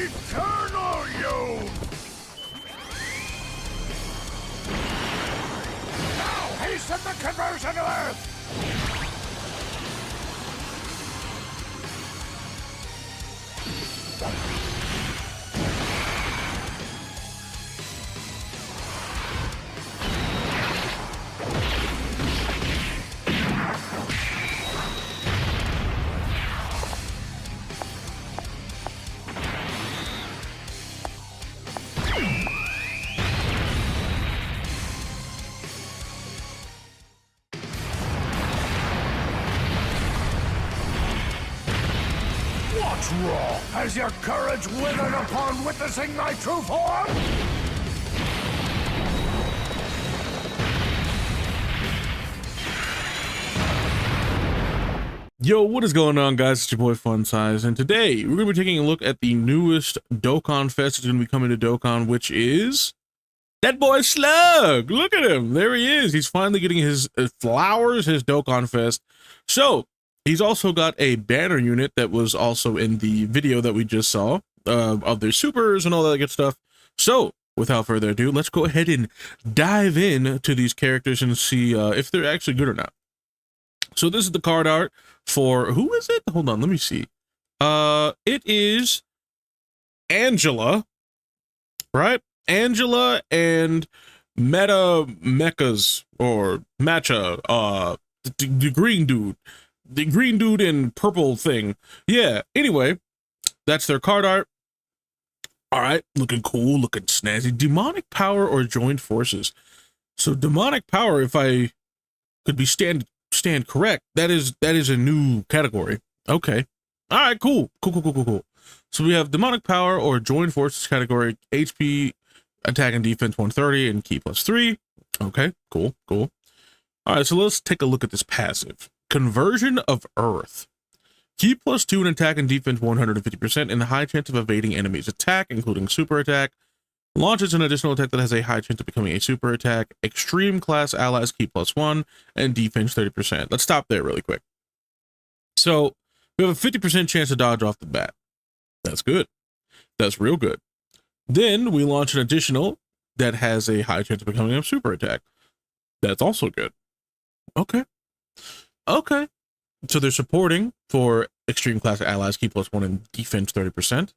Eternal you! Now hasten the conversion to Earth! What's wrong? Has your courage withered upon witnessing my true form? Yo, what is going on, guys? It's your boy Fun Size, and today we're going to be taking a look at the newest Dokkan Fest that's going to be coming to Dokkan, which is that boy Slug. Look at him. There he is. He's finally getting his flowers, his Dokkan Fest. So, he's also got a banner unit that was also in the video that we just saw of their supers and all that good stuff. So, without further ado, let's go ahead and dive in to these characters and see if they're actually good or not. So this is the card art for, who is it? Hold on, let me see. It is Angela, right? Angela and Meta Mechas, or Matcha, the green dude. The green dude in purple thing. Yeah, anyway, that's their card art. All right, looking cool, looking snazzy. Demonic power or joined forces. So demonic power, if I could be stand correct, that is a new category. Okay. All right, cool. So we have demonic power or joined forces category, HP, attack and defense 130 and key +3. Okay, cool. All right, so let's take a look at this passive. Conversion of Earth. Key +2 in attack and defense 150% and a high chance of evading enemies attack, including super attack. Launches an additional attack that has a high chance of becoming a super attack. Extreme class allies key +1 and defense 30%. Let's stop there really quick. So we have a 50% chance to dodge off the bat. That's good. That's real good. Then we launch an additional that has a high chance of becoming a super attack. That's also good. Okay. So they're supporting for extreme class allies key +1 and defense 30%.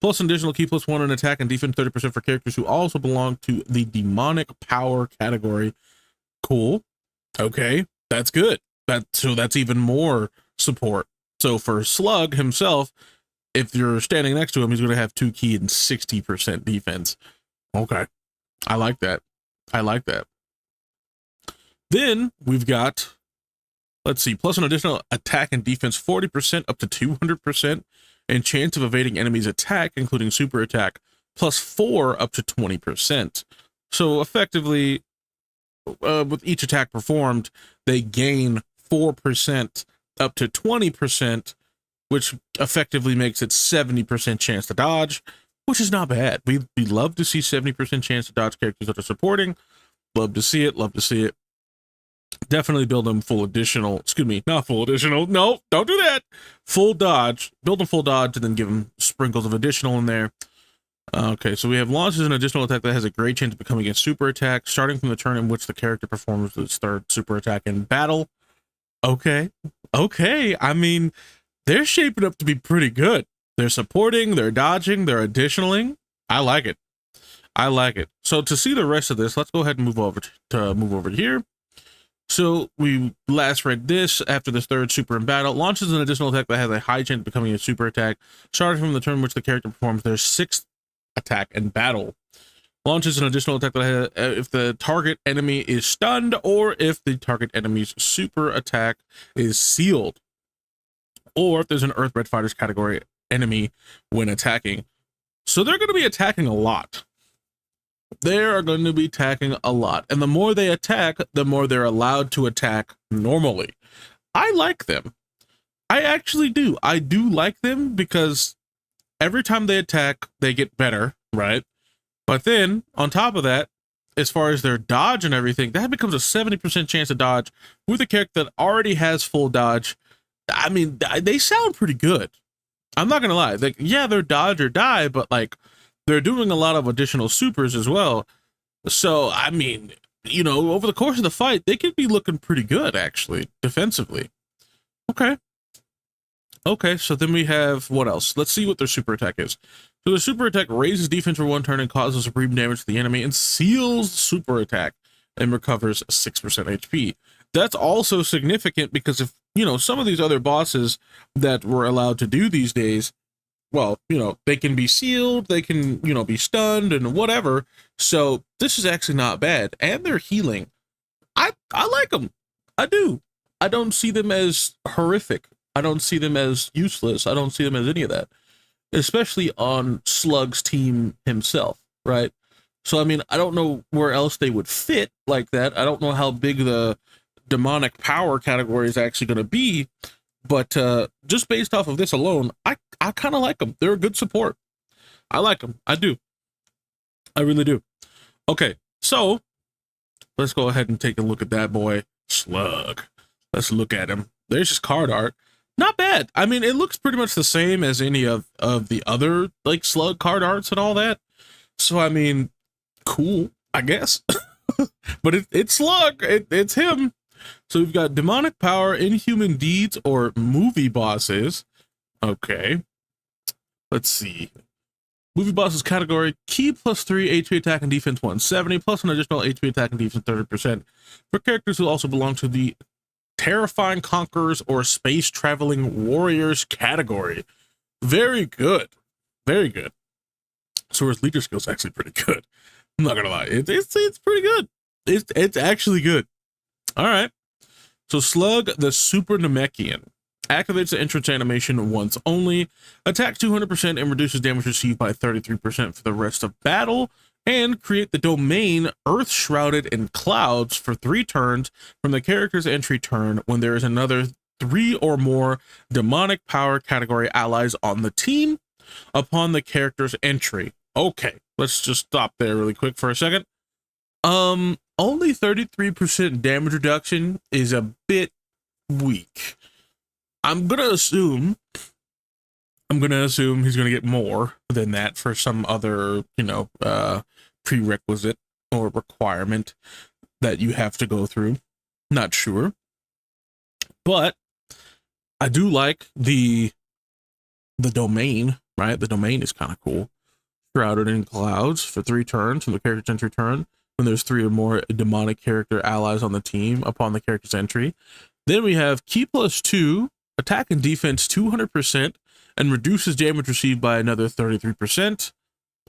Plus an additional key +1 in attack and defense 30% for characters who also belong to the demonic power category. Cool. Okay, that's good. So that's even more support. So for Slug himself, if you're standing next to him, he's going to have 2 key and 60% defense. Okay, I like that. Then we've got, let's see, plus an additional attack and defense 40% up to 200%. And chance of evading enemies attack, including super attack, +4 up to 20%. So effectively, with each attack performed, they gain 4% up to 20%, which effectively makes it 70% chance to dodge, which is not bad. We love to see 70% chance to dodge characters that are supporting. Love to see it. Definitely build them full additional, excuse me, not full additional. No, don't do that. Full dodge, build them full dodge and then give them sprinkles of additional in there. Okay, so we have launches an additional attack that has a great chance of becoming a super attack, starting from the turn in which the character performs its third super attack in battle. Okay. I mean, they're shaping up to be pretty good. They're supporting, they're dodging, they're additionaling. I like it. So to see the rest of this, let's go ahead and move over to here. So we last read this. After this third super in battle, launches an additional attack that has a high chance of becoming a super attack, starting from the turn in which the character performs their 6th attack in battle. Launches an additional attack that has, if the target enemy is stunned or if the target enemy's super attack is sealed, or if there's an Earthbred Fighters category enemy when attacking. So they're going to be attacking a lot. And the more they attack, the more they're allowed to attack normally. I like them. I actually do. I do like them because every time they attack, they get better, right? But then, on top of that, as far as their dodge and everything, that becomes a 70% chance to dodge with a character that already has full dodge. I mean, they sound pretty good. I'm not gonna lie. Like, yeah, they're dodge or die, but like they're doing a lot of additional supers as well. So I mean, you know, over the course of the fight, they could be looking pretty good actually, defensively. Okay. Okay, so then we have what else? Let's see what their super attack is. So the super attack raises defense for 1 turn and causes supreme damage to the enemy and seals super attack and recovers 6% HP. That's also significant because if, you know, some of these other bosses that we're allowed to do these days, well, you know, they can be sealed, they can, you know, be stunned and whatever. So this is actually not bad. And they're healing. I like them. I do. I don't see them as horrific. I don't see them as useless. I don't see them as any of that, especially on Slug's team himself, right? So, I mean, I don't know where else they would fit like that. I don't know how big the demonic power category is actually going to be, but just based off of this alone, I kind of like them. They're a good support. I like them. I do. I really do. Okay, so let's go ahead and take a look at that boy, Slug. Let's look at him. There's his card art. Not bad. I mean, it looks pretty much the same as any of the other like Slug card arts and all that. So I mean, cool, I guess. But it's Slug. It's him. So we've got demonic power, inhuman deeds, or movie bosses. Okay. Let's see. Movie bosses category: key +3 HP attack and defense 170, plus an additional HP attack and defense 30% for characters who also belong to the terrifying conquerors or space traveling warriors category. Very good. Very good. So his leader skill's actually pretty good. I'm not gonna lie. It's pretty good. It's actually good. All right. So Slug, the Super Namekian, activates the entrance animation once only, attacks 200% and reduces damage received by 33% for the rest of battle, and create the domain Earth Shrouded in Clouds for 3 turns from the character's entry turn when there is another 3 or more demonic power category allies on the team upon the character's entry. Okay, let's just stop there really quick for a second. Only 33% damage reduction is a bit weak. I'm gonna assume he's gonna get more than that for some other, you know, prerequisite or requirement that you have to go through. Not sure, but I do like the domain, right? The domain is kind of cool. Shrouded in Clouds for 3 turns from the character's entry turn when there's 3 or more demonic character allies on the team upon the character's entry. Then we have key +2, attack and defense 200%, and reduces damage received by another 33%.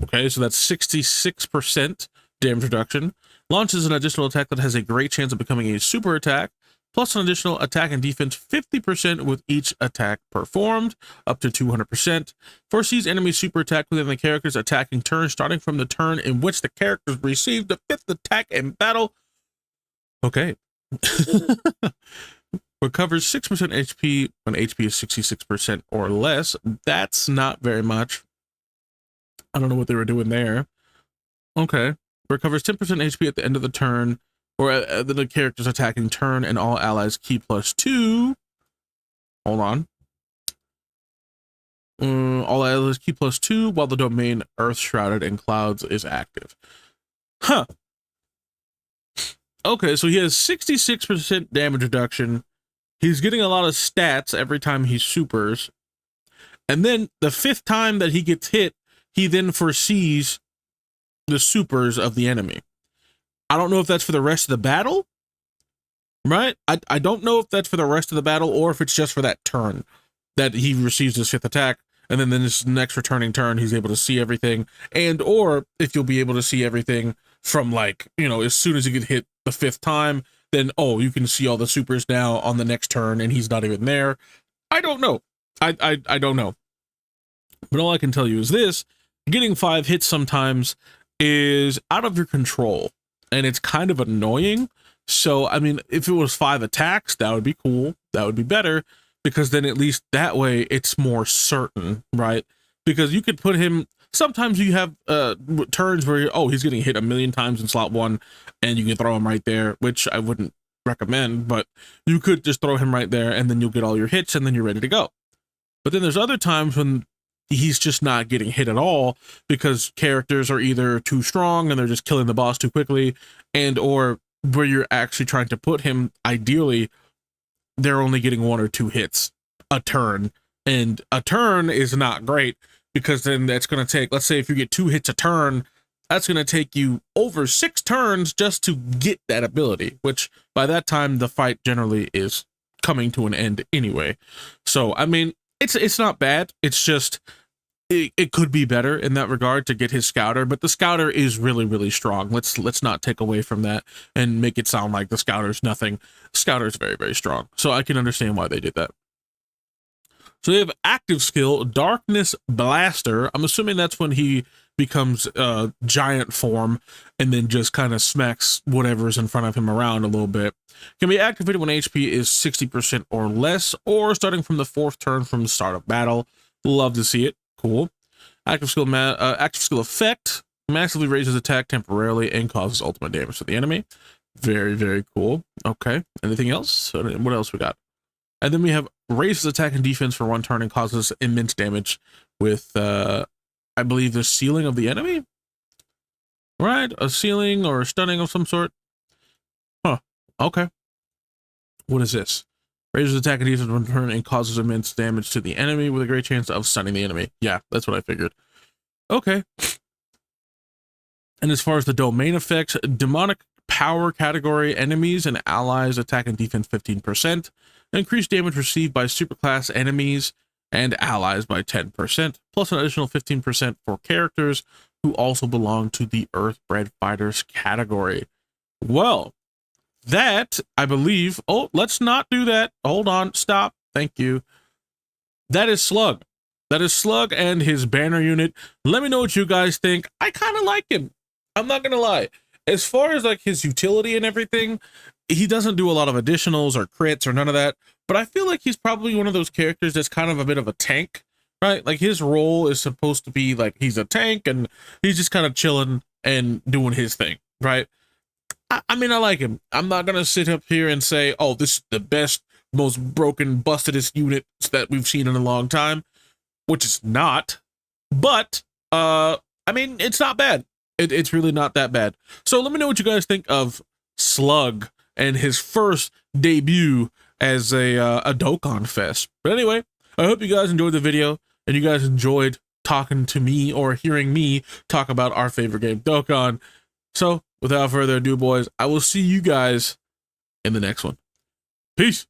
Okay, so that's 66% damage reduction. Launches an additional attack that has a great chance of becoming a super attack, plus an additional attack and defense 50% with each attack performed, up to 200%. Foresees enemy super attack within the character's attacking turn, starting from the turn in which the characters received the 5th attack in battle. Okay. Recovers 6% HP when HP is 66% or less. That's not very much. I don't know what they were doing there. Okay. Recovers 10% HP at the end of the turn, or the character's attacking turn, and all allies key +2. Hold on. All allies key +2 while the domain Earth Shrouded in Clouds is active. Huh. Okay, so he has 66% damage reduction. He's getting a lot of stats every time he supers. And then the 5th time that he gets hit, he then foresees the supers of the enemy. I don't know if that's for the rest of the battle, right? I don't know if that's for the rest of the battle or if it's just for that turn that he receives his 5th attack. And then this next returning turn, he's able to see everything. And or if you'll be able to see everything from, like, you know, as soon as you get hit the 5th time, then, oh, you can see all the supers now on the next turn and he's not even there. I don't know. I don't know. But all I can tell you is this: getting 5 hits sometimes is out of your control. And it's kind of annoying. So, I mean, if it was 5 attacks, that would be cool. That would be better, because then at least that way it's more certain, right? Because you could put him, sometimes you have turns where, oh, he's getting hit a million times in slot 1, and you can throw him right there, which I wouldn't recommend, but you could just throw him right there, and then you'll get all your hits, and then you're ready to go. But then there's other times when he's just not getting hit at all because characters are either too strong and they're just killing the boss too quickly, and or where you're actually trying to put him, ideally, they're only getting 1 or 2 hits a turn. And a turn is not great because then that's going to take, let's say if you get 2 hits a turn, that's going to take you over 6 turns just to get that ability, which by that time the fight generally is coming to an end anyway. So, I mean, it's not bad. It's just, it could be better in that regard to get his scouter, but the scouter is really, really strong. Let's not take away from that and make it sound like the scouter's nothing. Scouter is very, very strong. So I can understand why they did that. So they have active skill, Darkness Blaster. I'm assuming that's when he becomes giant form and then just kind of smacks whatever's in front of him around a little bit. Can be activated when HP is 60% or less, or starting from the 4th turn from the start of battle. Love to see it. Cool. Active skill effect massively raises attack temporarily and causes ultimate damage to the enemy. Very, very cool. Okay. Anything else? What else we got? And then we have raises attack and defense for 1 turn and causes immense damage with, I believe, the sealing of the enemy? Right? A sealing or a stunning of some sort? Huh. Okay. What is this? Raises attack and defense for 1 turn and causes immense damage to the enemy with a great chance of stunning the enemy. Yeah, that's what I figured. Okay. And as far as the domain effects, demonic power category enemies and allies attack and defense 15%. Increased damage received by superclass enemies and allies by 10%, plus an additional 15% for characters who also belong to the Earthbred Fighters category. Well, that, I believe... Oh, let's not do that. Hold on. Stop. Thank you. That is Slug. That is Slug and his banner unit. Let me know what you guys think. I kind of like him. I'm not going to lie. As far as like his utility and everything, he doesn't do a lot of additionals or crits or none of that, but I feel like he's probably one of those characters that's kind of a bit of a tank, right? Like his role is supposed to be like he's a tank and he's just kind of chilling and doing his thing, right? I mean, I like him. I'm not going to sit up here and say, oh, this is the best, most broken, bustedest unit that we've seen in a long time, which is not, but, I mean, it's not bad. It's really not that bad. So let me know what you guys think of Slug and his first debut as a Dokkan Fest. But anyway, I hope you guys enjoyed the video and you guys enjoyed talking to me or hearing me talk about our favorite game, Dokkan. So without further ado, boys, I will see you guys in the next one. Peace.